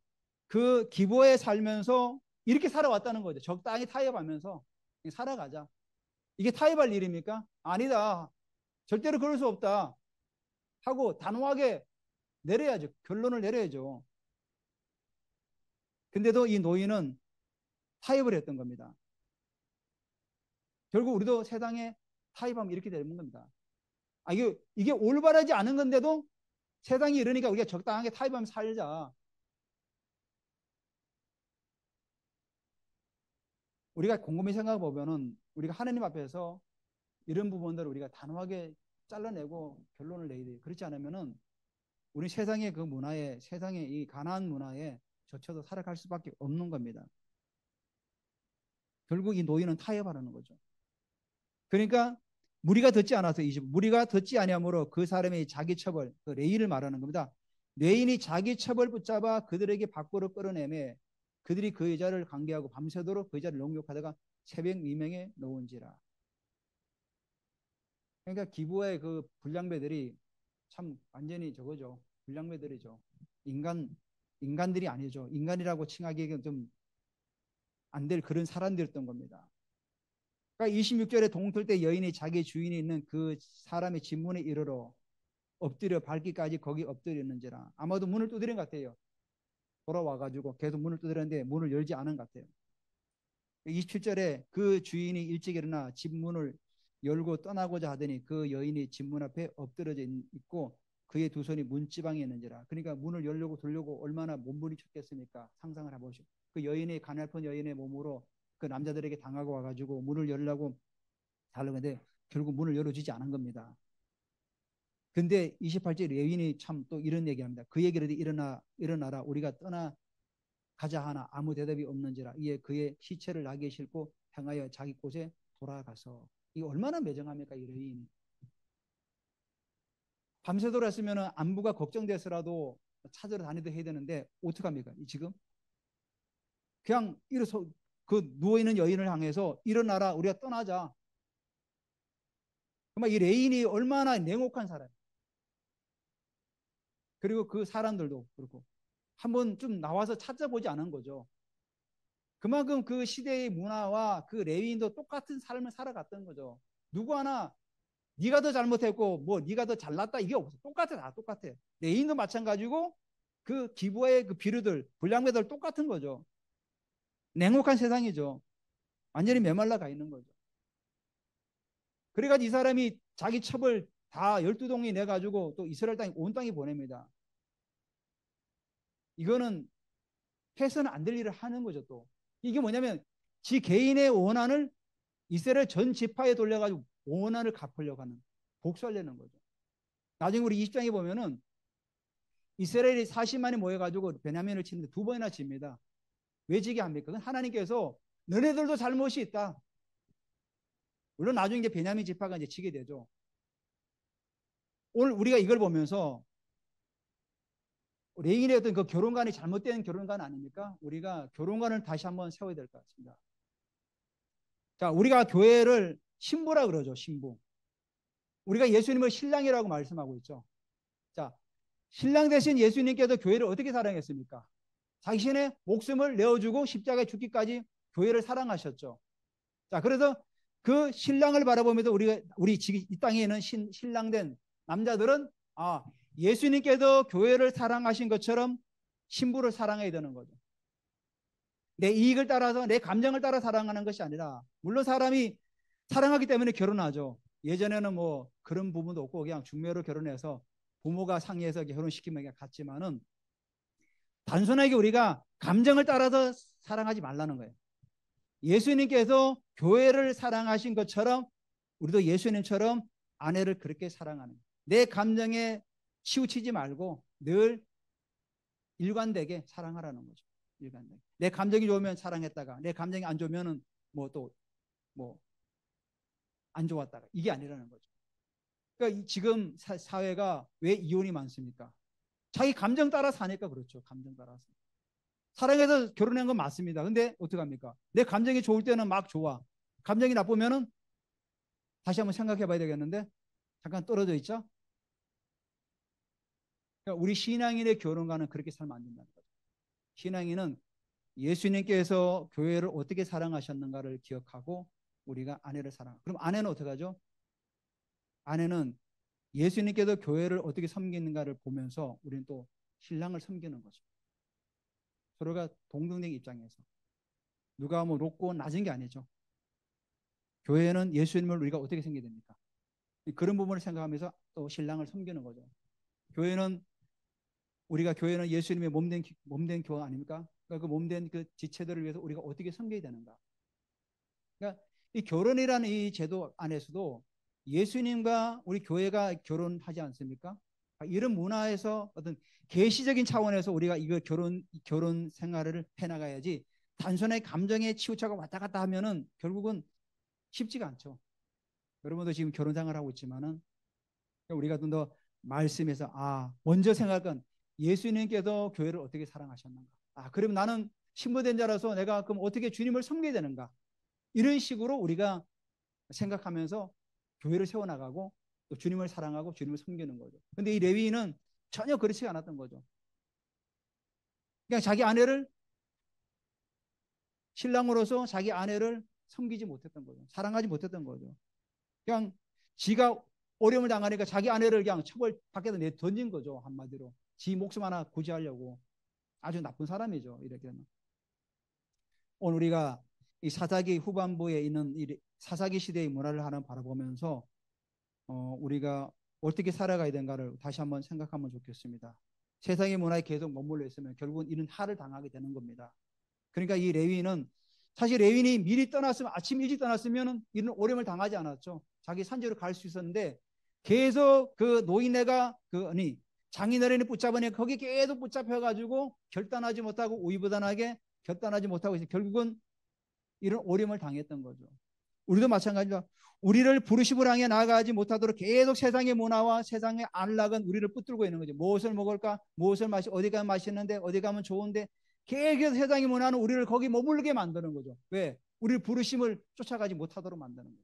그 기보에 살면서 이렇게 살아왔다는 거죠. 적당히 타협하면서 살아가자. 이게 타협할 일입니까? 아니다. 절대로 그럴 수 없다. 하고 단호하게 내려야죠. 결론을 내려야죠. 근데도 이 노인은 타협을 했던 겁니다. 결국 우리도 세상에 타협하면 이렇게 되는 겁니다. 이게 올바르지 않은 건데도 세상이 이러니까 우리가 적당하게 타협하면 살자. 우리가 곰곰이 생각해 보면은 우리가 하나님 앞에서 이런 부분들을 우리가 단호하게 잘라내고 결론을 내야 돼요. 그렇지 않으면은 우리 세상의 그 문화에 세상의 이 가나안 문화에 젖혀서 살아갈 수밖에 없는 겁니다. 결국 이 노인은 타협하라는 거죠. 그러니까 무리가 듣지 않아서 무리가 듣지 아니하므로 그 사람의 자기 처벌 그 레인을 말하는 겁니다. 레인이 자기 처벌 붙잡아 그들에게 밖으로 끌어내매 그들이 그 여자를 관계하고 밤새도록 그 여자를 농욕하다가 새벽 미명에 놓은지라. 그러니까 기부의 그 불량배들이 참 완전히 저거죠. 불량배들이죠. 인간들이 아니죠. 인간이라고 칭하기에는 좀 안 될 그런 사람들이었던 겁니다. 그러니까 26절에 동틀 때 여인이 자기 주인이 있는 그 사람의 집문에 이르러 엎드려 밟기까지 거기 엎드렸는지라. 아마도 문을 두드린 것 같아요. 돌아와가지고 계속 문을 두드렸는데 문을 열지 않은 것 같아요. 27절에 그 주인이 일찍 일어나 집 문을 열고 떠나고자 하더니 그 여인이 집 문 앞에 엎드려져 있고 그의 두 손이 문지방에 있는지라. 그러니까 문을 열려고 돌려고 얼마나 몸부림쳤겠습니까? 상상을 해보시고 그 여인의 가냘픈 여인의 몸으로 그 남자들에게 당하고 와가지고 문을 열려고 달려는데 결국 문을 열어주지 않은 겁니다. 근데 28절 여인이 참 또 이런 얘기합니다. 그 얘기를 일어나라 우리가 떠나 가자 하나 아무 대답이 없는지라 이에 그의 시체를 나귀에 싣고 향하여 자기 곳에 돌아가서 이 얼마나 매정합니까 이 여인이. 밤새도록 했으면 안부가 걱정돼서라도 찾으러 다니도 해야 되는데 어떡합니까 지금 그냥 일어서 그 누워있는 여인을 향해서 일어나라 우리가 떠나자. 정말 이 레인이 얼마나 냉혹한 사람. 그리고 그 사람들도 그렇고 한번 좀 나와서 찾아보지 않은 거죠. 그만큼 그 시대의 문화와 그 레위인도 똑같은 삶을 살아갔던 거죠. 누구 하나 네가 더 잘못했고 뭐 네가 더 잘났다 이게 없어. 똑같아 다 똑같아. 레위인도 마찬가지고 그 기부의 그 비류들 불량배들 똑같은 거죠. 냉혹한 세상이죠. 완전히 메말라 가 있는 거죠. 그래가지고 이 사람이 자기 첩을 다 12동이 내가지고 또 이스라엘 땅에 온 땅에 보냅니다. 이거는 해서는 안 될 일을 하는 거죠. 또 이게 뭐냐면 지 개인의 원한을 이스라엘 전 지파에 돌려가지고 원한을 갚으려고 하는 복수하려는 거죠. 나중에 우리 20장에 보면은 이스라엘이 40만이 모여가지고 베냐민을 치는데 두 번이나 집니다. 왜 지게 합니까? 그건 하나님께서 너네들도 잘못이 있다. 물론 나중에 이제 베냐민 지파가 이제 지게 되죠. 오늘 우리가 이걸 보면서 레인의 어떤 그 결혼관이 잘못된 결혼관 아닙니까? 우리가 결혼관을 다시 한번 세워야 될 것 같습니다. 자, 우리가 교회를 신부라 그러죠. 신부. 우리가 예수님을 신랑이라고 말씀하고 있죠. 자, 신랑 대신 예수님께서 교회를 어떻게 사랑했습니까? 자신의 목숨을 내어주고 십자가에 죽기까지 교회를 사랑하셨죠. 자, 그래서 그 신랑을 바라보면서 우리 지금 이 땅에 있는 신랑된 남자들은 예수님께서 교회를 사랑하신 것처럼 신부를 사랑해야 되는 거죠. 내 이익을 따라서 내 감정을 따라 사랑하는 것이 아니라, 물론 사람이 사랑하기 때문에 결혼하죠. 예전에는 뭐 그런 부분도 없고 그냥 중매로 결혼해서 부모가 상의해서 결혼시키면 그냥 갔지만은, 단순하게 우리가 감정을 따라서 사랑하지 말라는 거예요. 예수님께서 교회를 사랑하신 것처럼 우리도 예수님처럼 아내를 그렇게 사랑하는, 내 감정에 치우치지 말고 늘 일관되게 사랑하라는 거죠. 일관되게. 내 감정이 좋으면 사랑했다가 내 감정이 안 좋으면은 뭐 또 뭐 안 좋았다가, 이게 아니라는 거죠. 그러니까 지금 사회가 왜 이혼이 많습니까? 자기 감정 따라 사니까. 그렇죠. 감정 따라서. 사랑해서 결혼한 건 맞습니다. 근데 어떡합니까? 내 감정이 좋을 때는 막 좋아. 감정이 나쁘면은 다시 한번 생각해 봐야 되겠는데, 잠깐 떨어져 있죠? 그러니까 우리 신앙인의 결혼과는 그렇게 살면 안 된다는 거죠. 신앙인은 예수님께서 교회를 어떻게 사랑하셨는가를 기억하고 우리가 아내를 사랑하고, 그럼 아내는 어떻게 하죠? 아내는 예수님께서 교회를 어떻게 섬기는가를 보면서 우리는 또 신랑을 섬기는 거죠. 서로가 동등된 입장에서. 누가 뭐 높고 낮은 게 아니죠. 교회는 예수님을 우리가 어떻게 섬겨야 됩니까? 그런 부분을 생각하면서 또 신랑을 섬기는 거죠. 교회는 예수님의 몸된 교회 아닙니까? 그러니까 그 몸된 그 지체들을 위해서 우리가 어떻게 섬겨야 되는가? 그러니까 이 결혼이라는 이 제도 안에서도 예수님과 우리 교회가 결혼하지 않습니까? 이런 문화에서 어떤 계시적인 차원에서 우리가 이거 결혼 생활을 해나가야지, 단순하게 감정에 치우쳐가 왔다 갔다 하면은 결국은 쉽지가 않죠. 여러분도 지금 결혼 생활하고 있지만은 우리가 좀 더 말씀에서 먼저 생각할 건 예수님께서 교회를 어떻게 사랑하셨는가. 그러면 나는 신부된 자라서 내가 그럼 어떻게 주님을 섬겨야 되는가. 이런 식으로 우리가 생각하면서 교회를 세워나가고 또 주님을 사랑하고 주님을 섬기는 거죠. 근데 이 레위인은 전혀 그렇지 않았던 거죠. 그냥 신랑으로서 자기 아내를 섬기지 못했던 거죠. 사랑하지 못했던 거죠. 그냥 지가 어려움을 당하니까 자기 아내를 그냥 처벌 밖에서 내 던진 거죠. 한마디로. 지 목숨 하나 구제하려고. 아주 나쁜 사람이죠. 이렇게 되면. 오늘 우리가 이 사사기 후반부에 있는 이 사사기 시대의 문화를 하나 바라보면서 우리가 어떻게 살아가야 되는가를 다시 한번 생각하면 좋겠습니다. 세상의 문화에 계속 머물러 있으면 결국은 이런 하를 당하게 되는 겁니다. 그러니까 이 레위인은, 사실 레위인이 미리 떠났으면, 아침 일찍 떠났으면 이런 어려움을 당하지 않았죠. 자기 산지로 갈 수 있었는데 계속 그 노인네가 장인어른이 붙잡으니까 거기 계속 붙잡혀가지고 결단하지 못하고 우유부단하게 결단하지 못하고 있어요. 결국은 이런 어려움을 당했던 거죠. 우리도 마찬가지입니다. 우리를 부르심을 향해 나아가지 못하도록 계속 세상의 문화와 세상의 안락은 우리를 붙들고 있는 거죠. 무엇을 먹을까? 무엇을 어디 가면 맛있는데? 어디 가면 좋은데? 계속 세상의 문화는 우리를 거기 머물게 만드는 거죠. 왜? 우리를 부르심을 쫓아가지 못하도록 만드는 거죠.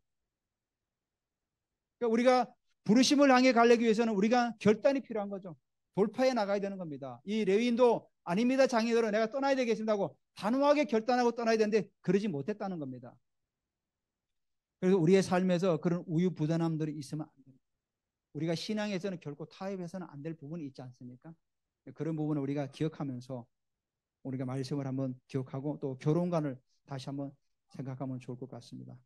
그러니까 우리가 부르심을 향해 가려기 위해서는 우리가 결단이 필요한 거죠. 돌파해 나가야 되는 겁니다. 이 레위인도 아닙니다, 장인어른, 내가 떠나야 되겠습니다 하고 단호하게 결단하고 떠나야 되는데 그러지 못했다는 겁니다. 그래서 우리의 삶에서 그런 우유부단함들이 있으면 안 됩니다. 우리가 신앙에서는 결코 타협해서는 안 될 부분이 있지 않습니까? 그런 부분을 우리가 기억하면서 우리가 말씀을 한번 기억하고 또 결혼관을 다시 한번 생각하면 좋을 것 같습니다.